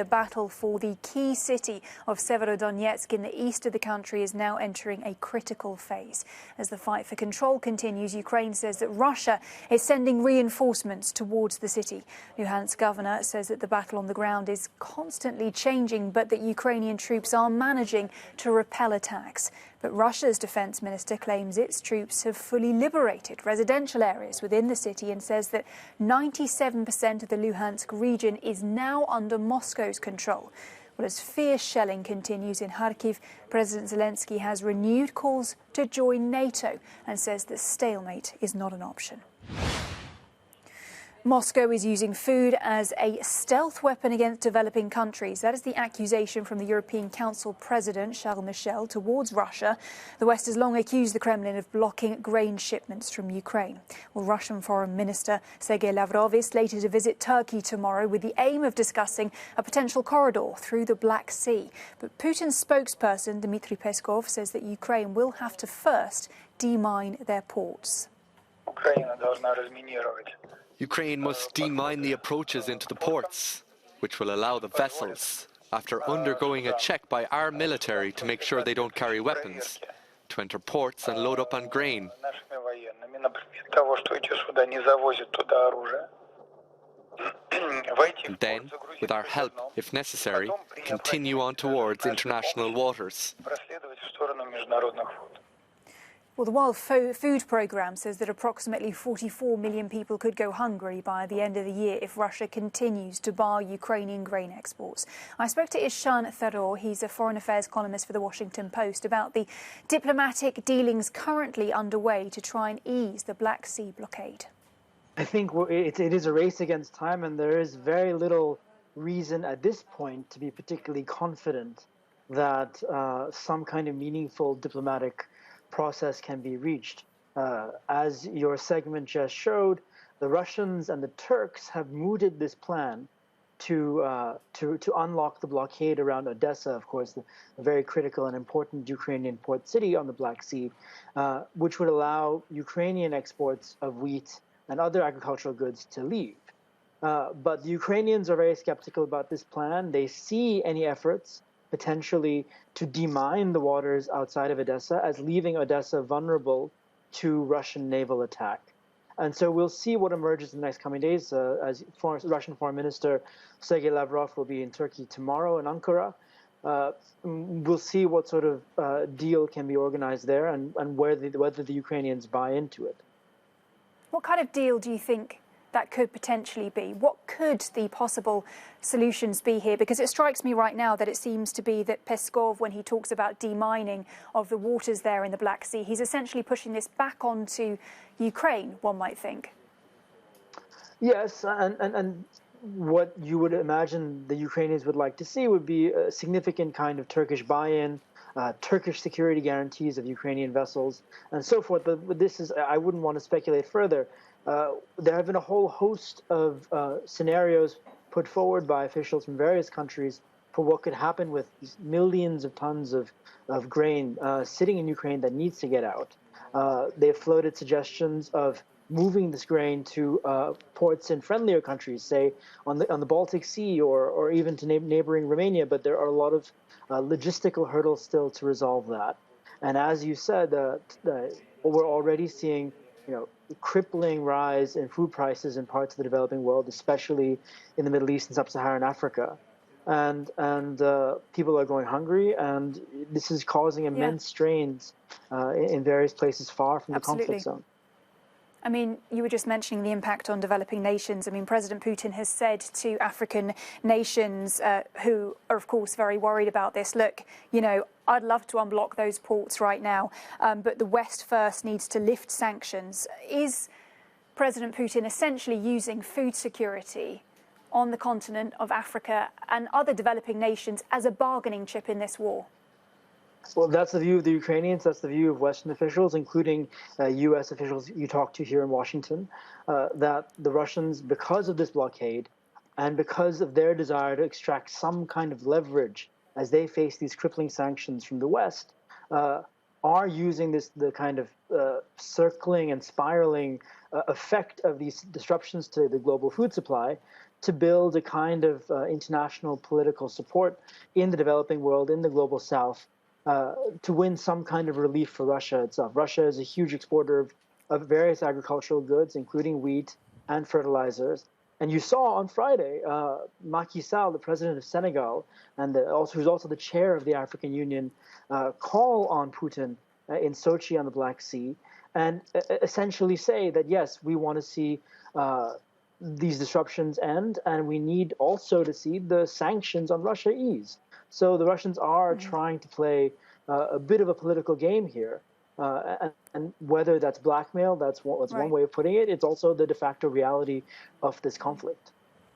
The battle for the key city of Severodonetsk in the east of the country is now entering a critical phase. As the fight for control continues, Ukraine says that Russia is sending reinforcements towards the city. Luhansk governor says that the battle on the ground is constantly changing, but that Ukrainian troops are managing to repel attacks. But Russia's defense minister claims its troops have fully liberated residential areas within the city and says that 97% of the Luhansk region is now under Moscow's control. Well, as fierce shelling continues in Kharkiv, President Zelenskyy has renewed calls to join NATO and says that stalemate is not an option. Moscow is using food as a stealth weapon against developing countries. That is the accusation from the European Council President, Charles Michel, towards Russia. The West has long accused the Kremlin of blocking grain shipments from Ukraine. Well, Russian Foreign Minister Sergei Lavrov is slated to visit Turkey tomorrow with the aim of discussing a potential corridor through the Black Sea. But Putin's spokesperson, Dmitry Peskov, says that Ukraine will have to first demine their ports. Ukraine must demine the approaches into the ports, which will allow the vessels, after undergoing a check by our military to make sure they don't carry weapons, to enter ports and load up on grain. And then, with our help, if necessary, continue on towards international waters. Well, the World Food Programme says that approximately 44 million people could go hungry by the end of the year if Russia continues to bar Ukrainian grain exports. I spoke to Ishan Tharoor, he's a foreign affairs columnist for the Washington Post, about the diplomatic dealings currently underway to try and ease the Black Sea blockade. I think it is a race against time, and there is very little reason at this point to be particularly confident that some kind of meaningful diplomatic process can be reached. As your segment just showed, the Russians and the Turks have mooted this plan to unlock the blockade around Odessa, of course, the very critical and important Ukrainian port city on the Black Sea, which would allow Ukrainian exports of wheat and other agricultural goods to leave. But the Ukrainians are very skeptical about this plan. They see any efforts potentially to demine the waters outside of Odessa as leaving Odessa vulnerable to Russian naval attack. And so we'll see what emerges in the next coming days. As Russian Foreign Minister Sergei Lavrov will be in Turkey tomorrow in Ankara. We'll see what sort of deal can be organized there and whether the Ukrainians buy into it. What kind of deal do you think that could potentially be? What could the possible solutions be here? Because it strikes me right now that it seems to be that Peskov, when he talks about demining of the waters there in the Black Sea, he's essentially pushing this back onto Ukraine, one might think. Yes, and what you would imagine the Ukrainians would like to see would be a significant kind of Turkish buy-in, Turkish security guarantees of Ukrainian vessels, and so forth. But this is, I wouldn't want to speculate further. There have been a whole host of scenarios put forward by officials from various countries for what could happen with these millions of tons of grain sitting in Ukraine that needs to get out. They've floated suggestions of moving this grain to ports in friendlier countries, say on the Baltic Sea or even to neighboring Romania. But there are a lot of logistical hurdles still to resolve that. And as you said, we're already seeing, crippling rise in food prices in parts of the developing world, especially in the Middle East and Sub-Saharan Africa. And people are going hungry, and this is causing immense strains in various places far from the conflict zone. I mean, you were just mentioning the impact on developing nations. I mean, President Putin has said to African nations who are, of course, very worried about this, look, I'd love to unblock those ports right now, but the West first needs to lift sanctions. Is President Putin essentially using food security on the continent of Africa and other developing nations as a bargaining chip in this war? Well, that's the view of the Ukrainians. That's the view of Western officials, including U.S. officials you talk to here in Washington, that the Russians, because of this blockade and because of their desire to extract some kind of leverage as they face these crippling sanctions from the West, are using the kind of circling and spiraling effect of these disruptions to the global food supply to build a kind of international political support in the developing world, in the global south, to win some kind of relief for Russia itself. Russia is a huge exporter of various agricultural goods, including wheat and fertilizers. And you saw on Friday, Macky Sall, the president of Senegal, and who's also the chair of the African Union, call on Putin in Sochi on the Black Sea, and essentially say that, yes, we want to see these disruptions end, and we need also to see the sanctions on Russia ease. So the Russians are trying to play a bit of a political game here. And whether that's blackmail, that's one way of putting it. It's also the de facto reality of this conflict.